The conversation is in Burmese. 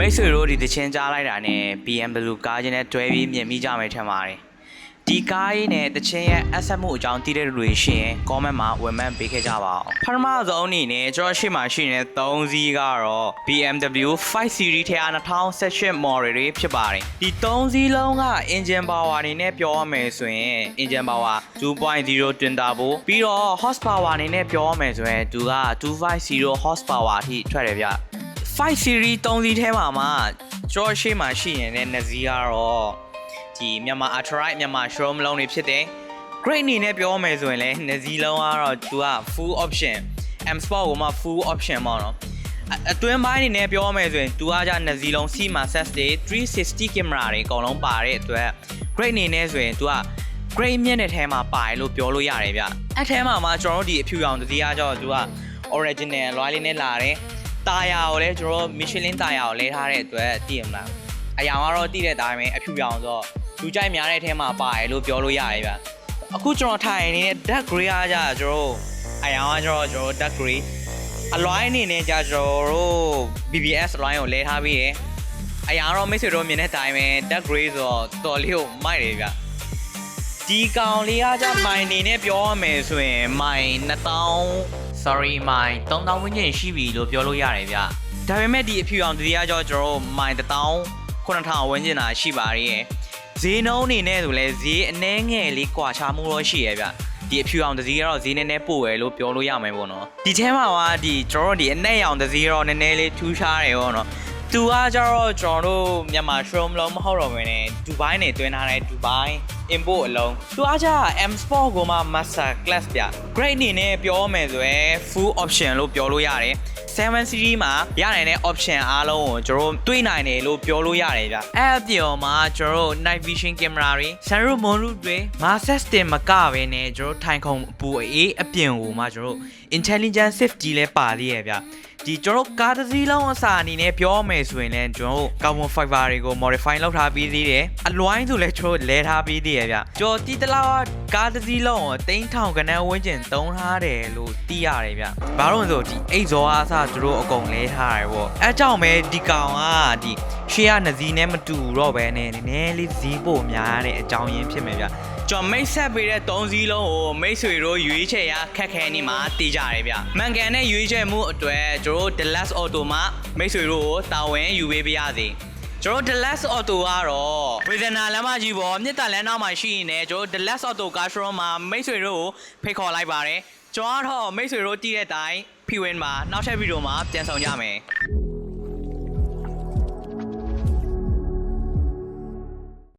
မိတ်ဆွေတို့ဒီတချင်းကြားလိုက်တာနဲ့ BMW ကားချင်းနဲ့တွဲပြီးမြင်မိကြမယ်ထင်ပါတယ်ဒီကားကြီးနဲ့တချင်းရဲ့အဆက်မှုအကြောင်းသိတဲ့လူတွေရှိရင် comment မှာဝင်မှန်းပေးခဲ့ကြပါအောင်ပထမဆုံးအနေနဲ့ကျွန်တော်ရှေ့မှာရှိနေတဲ့3စီးကတော့ BMW 5 Series ထဲက2018 model တွေဖြစ်ပါတယ်ဒီ3စီးလုံးက engine power အနေနဲ့ပြောရမယ်ဆိုရင် engine power 2.0 twin turbo ပြီးတော့ horsepower အနေနဲ့ပြောရမယ်ဆိုရင်သူက250 horsepower အထိထွက်တယ်ဗျ5 series 3စီးထဲမှာကျွန်တော်ရှေ့မှာရှိနေတဲ့နှစ်စီးကတော့ဒီမြန်မာ Ultralight မြန်မာ showroom လုံးတွေဖြစ်တယ် Great အနေနဲ့ပြောမယ်ဆိုရင်လည်းနှစ်စီးလုံးကတော့သူက full option M Sport ကိုမှ full option ပေါ့နော်အတွင်းပိုင်းအနေနဲ့ပြောမယ်ဆိုရင်သူကじゃနှစ်စီးလုံး CMA sets တွေ360 camera တွေအကုန်လုံးပါတဲ့အတွက် Great အနေနဲ့ဆိုရင်သူက Great မြင့်တဲ့ထဲမှာပါတယ်လို့ပြောလို့ရတယ်ဗျအဲ့ထဲမှာကျွန်တော်တို့ဒီအဖြူရောင်တစ်စီးကကြောသူက original alloy လေးနဲ့လာတယ်တာယာကိုလည်းကျွန်တော် Michelin တာယာကိုလဲထားတဲ့အတွက်သိရမလားအရာကတော့သိတဲ့အတိုင်းပဲအဖြူရောင်ဆိုတော့လူကြိုက်များတဲ့အထဲမှာပါတယ်လို့ပြောလို့ရတယ်ဗျအခုကျွန်တော်ထိုင်နေတဲ့ dark gray ကကြာကျွန်တော်အရာကကျွန်တော် dark gray အလွိုင်းအနေနဲ့ကြာကျွန်တော်တို့ BBS အလွိုင်းကိုလဲထားပြီးတယ်အရာတော့မိတ်ဆွေတို့မြင်တဲ့အတိုင်းပဲ dark gray ဆိုတော့တော်လေးကိုမိုက်တယ်ဗျဒီကောင်လေးကကြာမိုင်အနေနဲ့ပြောရမယ်ဆိုရင်မိုင်2000 sorry မိုင်3000ဝန်းကျင်ရှိပြီလို့ပြောလို့ရတယ်ဗျဒါပေမဲ့ဒီအဖြူအောင်တတိယကြောကျွန်တော်မိုင်19000ဝန်းကျင်သာရှိပါရဲ့ဈေးနှုန်းအနေနဲ့ဆိုလဲဈေးအနည်းငယ်လေးကွာခြားမှုတော့ရှိရဲ့ဗျဒီအဖြူအောင်တစည်းကတော့ဈေးနည်းနည်းပို့ရလို့ပြောလို့ရမယ်ပေါ့နော်ဒီထဲမှာကဒီကျွန်တော်တို့ဒီအနက်ရောင်တစည်းတော့နည်းနည်းလေးထူးခြားတယ်ပေါ့နော်သူကကျတော့ကျွန်တော်တို့မြန်မာ showroom လုံးမဟုတ်တော့ဘဲနဲ့ဒူဘိုင်းနေတွင်းထားတဲ့ဒူဘိုင်း import အလုံးသူကကျ M Sport ကိုမှ master class ဗျ great အနေနဲ့ပြောမယ်ဆိုရင် full option လို့ပြောလို့ရတယ်7 series မှာရနိုင်တဲ့ option အားလုံးကိုကျွန်တော်တွေးနိုင်တယ်လို့ပြောလို့ရတယ်ဗျအဲ့အပြင်မှာကျွန်တော် night vision camera တွေ sunroof moonroof တွေ master system မကဘဲနဲ့ကျွန်တော်ထိုင်ခုံအပူအေးအပြင်ကိုမှကျွန်တော် intelligent safety လဲပါသေးရဲ့ဗျဒီကျွန်တော်ကားတစ်စီးလုံးအစာအနေနဲ့ပြောမယ်ဆိုရင်လည်းကျွန်တော် carbon fiber တွေကို modify လုပ်ထားပြီးသေးတယ်အလွိုင်းဆိုလည်းကျွန်တော်လဲထားပြီးသေးရဲ့ဗျကျွန်တော်တီးတလားကားတစ်စီးလုံးကို3000ခန်းဝန်းကျင်သုံးထားတယ်လို့သိရတယ်ဗျဘာလို့လဲဆိုဒီအိတ်ဇောအားစသူတို့အကုန်လဲထားတယ်ပေါ့အဲကြောင့်ပဲဒီကောင်ကဒီရှေ့ကနှစ်စီးနဲ့မတူတော့ဘဲနဲ့နည်းနည်းလေးဈေးပို့များတဲ့အကြောင်းရင်းဖြစ်မယ်ဗျကျွန်တော်မိတ်ဆက်ပေးတဲ့3စီးလုံးကိုမိတ်ဆွေတို့ရွေးချယ်ရခက်ခဲနေမှာတည်ကြတယ်ဗျမှန်ကန်တဲ့ရွေးချယ်မှုအတွက်ကျွန်တော် The Last Auto မှာမိတ်ဆွေတို့ကိုတာဝန်ယူပေးပါရစေကျွန်တော် The Last Auto ကတော့ဝေဒနာလမ်းမကြီးပေါ်မြစ်တလမ်းနောက်မှာရှိနေကျွန်တော် The Last Auto Car Showroom မှာမိတ်ဆွေတို့ကိုဖိတ်ခေါ်လိုက်ပါတယ်ကျွန်တော်တော့မိတ်ဆွေတို့တည်တဲ့အတိုင်းဖိဝင်မှာနောက်ထပ်ဗီဒီယိုမှာပြန်ဆောင်ကြမယ်